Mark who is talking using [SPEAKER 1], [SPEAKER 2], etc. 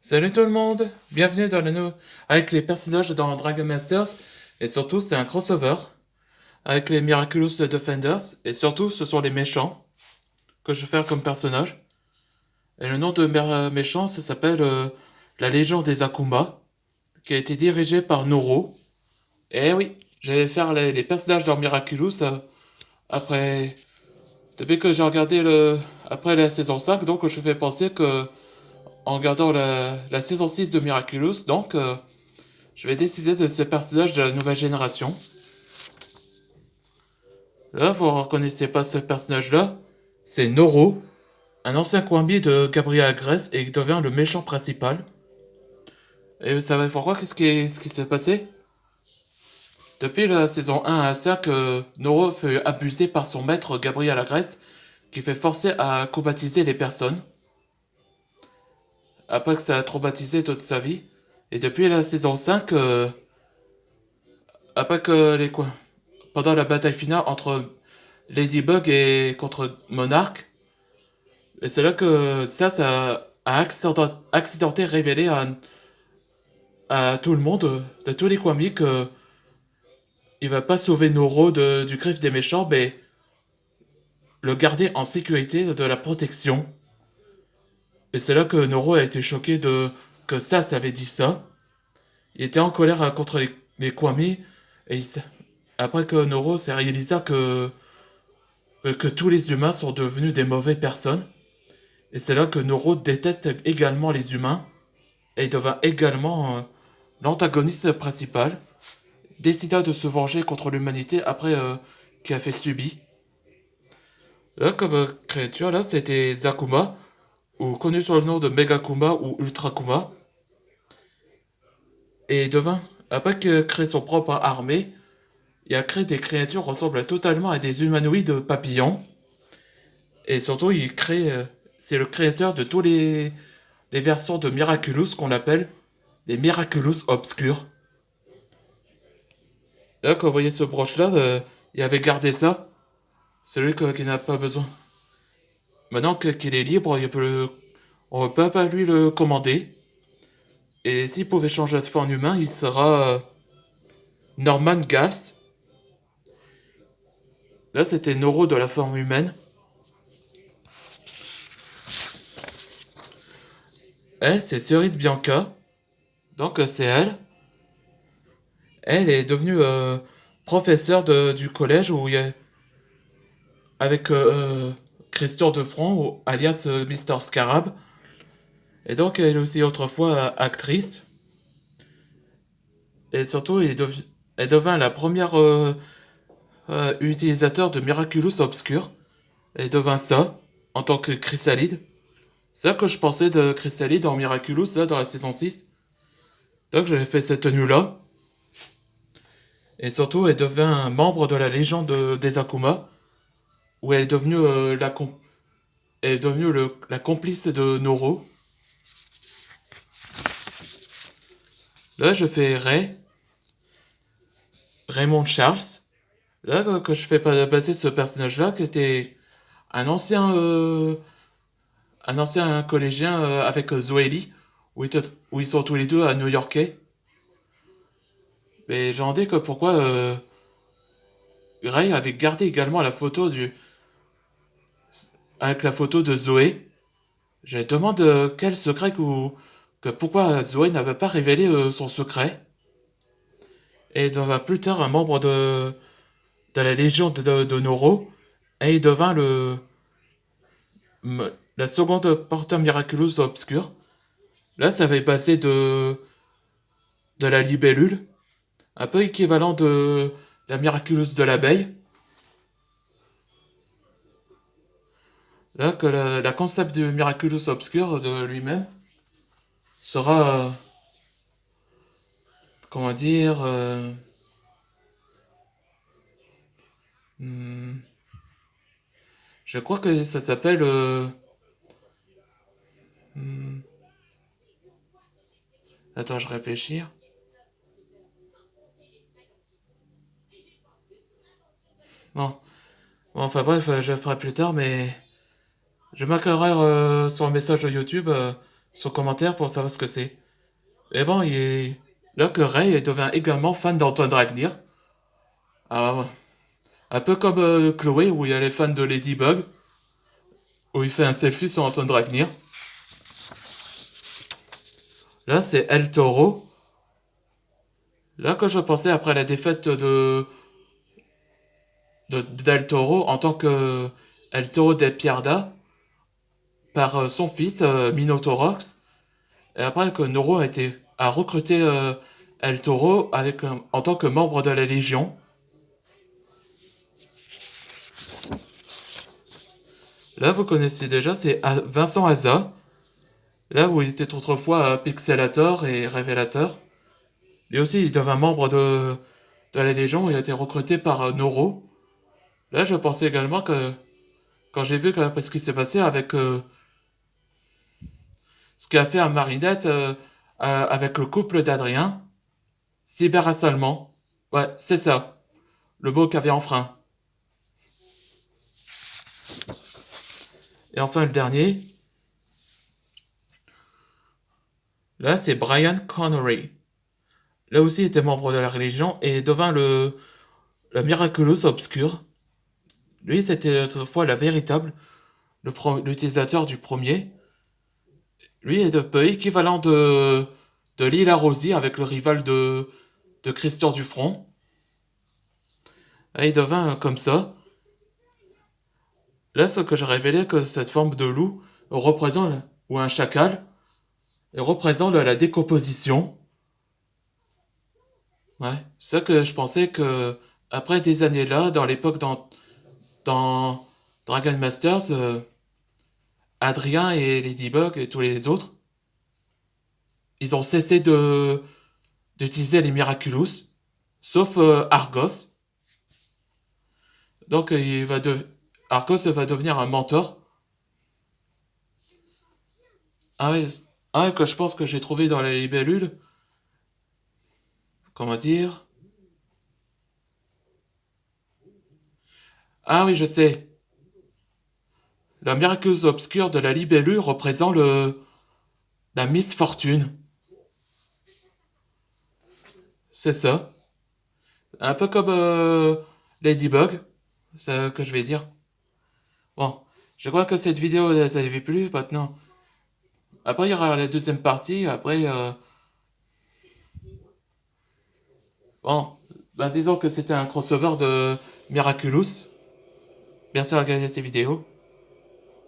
[SPEAKER 1] Salut tout le monde, bienvenue dans avec les personnages dans Dragon Masters, et surtout c'est un crossover avec les Miraculous Defenders, et surtout ce sont les méchants que je vais faire comme personnage. Et le nom de méchant, ça s'appelle la Légion des Akuma, qui a été dirigée par Noro. Et oui, je vais faire les personnages dans Miraculous après... Depuis que j'ai regardé après la saison 5, donc je fais penser que en regardant la saison 6 de Miraculous, donc je vais décider de ce personnage de la nouvelle génération. Là, vous ne reconnaissez pas ce personnage-là. C'est Noro, un ancien combi de Gabriel Gress et il devient le méchant principal. Et vous savez pourquoi? Qu'est-ce qui s'est passé? Depuis la saison 1 à 5, Noro fut abusé par son maître Gabriel Agreste, qui fait forcer à combatiser les personnes, après que ça a traumatisé toute sa vie. Et depuis la saison 5, après que pendant la bataille finale entre Ladybug et contre Monarch, et c'est là que ça a accidenté révélé à tout le monde, de tous les Kwami, que il va pas sauver Noro du griffe des méchants, mais le garder en sécurité de la protection. Et c'est là que Noro a été choqué que ça avait dit ça. Il était en colère contre les Kwami, et après que Noro s'est réalisé que tous les humains sont devenus des mauvaises personnes. Et c'est là que Noro déteste également les humains, et il devint également l'antagoniste principal, décida de se venger contre l'humanité après qu'il a fait subir. Là, comme créature, là, c'était Zakuma, ou connu sous le nom de Megakuma ou Ultrakuma, et il devint, après qu'il a créé son propre armée, il a créé des créatures ressemblant totalement à des humanoïdes papillons, et surtout, c'est le créateur de tous les versions de Miraculous qu'on appelle les Miraculous Obscurs. Là, quand vous voyez ce broche-là, il avait gardé ça. Celui qui n'a pas besoin. Maintenant qu'il est libre, on ne peut pas lui le commander. Et s'il pouvait changer de forme humain, il sera Norman Gals. Là, c'était Noro de la forme humaine. Elle, c'est Cerise Bianca. Donc, c'est elle. Elle est devenue professeure du collège où il y a, avec Christian Defront, alias Mister Scarab. Et donc, elle est aussi autrefois actrice. Et surtout, elle devint la première utilisateur de Miraculous Obscur. Elle devint ça, en tant que Chrysalide. C'est ça que je pensais de Chrysalide en Miraculous, là, dans la saison 6. Donc, j'avais fait cette tenue-là. Et surtout, elle devint un membre de la Légion des Akuma, où elle est devenue, elle est devenue la complice de Noro. Là, je fais Raymond Charles. Là, que je fais passer ce personnage-là, qui était un ancien, euh, un ancien collégien avec Zoélie, où ils sont tous les deux à New Yorkais. Mais j'ai demandé que pourquoi Ray avait gardé également avec la photo de Zoé. Je me demande quel secret que pourquoi Zoé n'avait pas révélé son secret. Et il devint plus tard un membre de la Légion de Noro. Et il devint la seconde porteur miraculeuse obscure. Là, ça avait passé de la libellule, un peu équivalent de la miraculeuse de l'abeille. Là, que la concept du miraculous obscur de lui-même sera, comment dire, hmm, je crois que ça s'appelle, hmm, attends, je réfléchis. Bon, enfin bref, je le ferai plus tard, mais je marquerai sur le message de YouTube son commentaire pour savoir ce que c'est. Et bon, là que Ray devient également fan d'Antoine Dragnir. Ah, un peu comme Chloé, où il y a les fans de Ladybug, où il fait un selfie sur Antoine Dragnir. Là, c'est El Toro. Là, que je pensais après la défaite d'El Toro en tant que El Toro de Pierda par son fils Minotorox. Et après que Noro a recruté El Toro en tant que membre de la Légion. Là, vous connaissez déjà, c'est Vincent Aza. Là où il était autrefois Pixelator et Révélateur. Lui aussi, il devint membre de la Légion. Il a été recruté par Noro. Là, je pensais également que quand j'ai vu ce qui s'est passé avec ce qu'a fait à Marinette avec le couple d'Adrien, cyberharcèlement. Ouais, c'est ça. Le mot qu'avait enfreint. Et enfin, le dernier. Là, c'est Brian Connery. Là aussi, il était membre de la religion et devint le Miraculous Obscur. Lui, c'était autrefois la véritable, l'utilisateur du premier. Lui est un peu équivalent de Lila Rosy avec le rival de Christian Dufronт. Et il devint comme ça. Là, ce que j'ai révélé, que cette forme de loup représente, ou un chacal, représente la décomposition. Ouais, c'est ça que je pensais que, après des années là, dans l'époque dans Dragon Masters, Adrien et Ladybug et tous les autres, ils ont cessé d'utiliser les Miraculous, sauf Argos. Donc Argos va devenir un mentor. Ah ouais, que je pense que j'ai trouvé dans la libellule. Comment dire? Ah oui, je sais. La miraculeuse obscure de la libellule représente la misfortune. C'est ça. Un peu comme Ladybug, c'est ce que je vais dire. Bon, je crois que cette vidéo, ça avait plu maintenant. Après, il y aura la deuxième partie. Après, bon, ben disons que c'était un crossover de Miraculous. Merci d'avoir regardé cette vidéo.